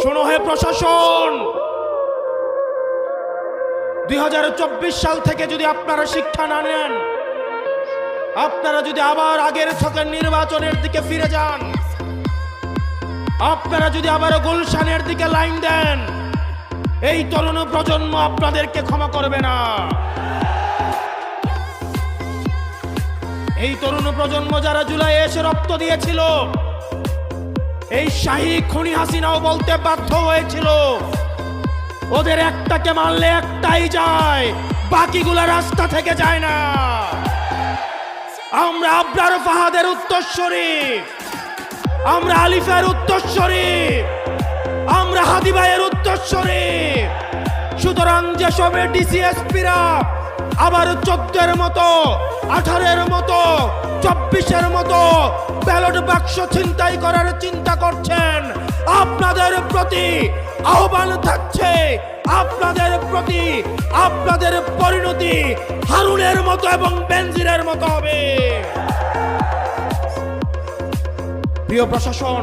শোনো হে প্রশাসন, 2024 সাল থেকে যদি আপনারা শিক্ষা না নেন, আপনারা যদি আবার আগের ছকের নির্বাচনের দিকে ফিরে যান, আপনারা যদি আবার গুলশানের দিকে লাইন দেন, এই তরুণ প্রজন্ম আপনাদেরকে ক্ষমা করবে না। এই তরুণ প্রজন্ম যারা জুলাইয়ে এসে রক্ত দিয়েছিল, এই শাহী খুনি হাসিনাও বলতে বাধ্য হয়েছিল ওদের একটাকে মারলে একটাই যায়, বাকিগুলা রাস্তা থেকে যায় না। আমরা আবরার ফাহাদের উত্তরসূরি, আমরা আলিফের উত্তরসূরি, আমরা হাদি ভাইয়ের উত্তরসূরি। সুতরাং যেসব ডিসিএসপিরা আবার 14-এর মতো, 18-এর মতো, 24-এর মতো ব্যালট বাক্স ছিনতাই করার চিন্তা করছেন, আপনাদের প্রতি আহ্বান থাকছে, আপনাদের প্রতি আপনাদের পরিণতি হারুনের মতো এবং বেনজিরের মতো হবে। প্রিয় প্রশাসন,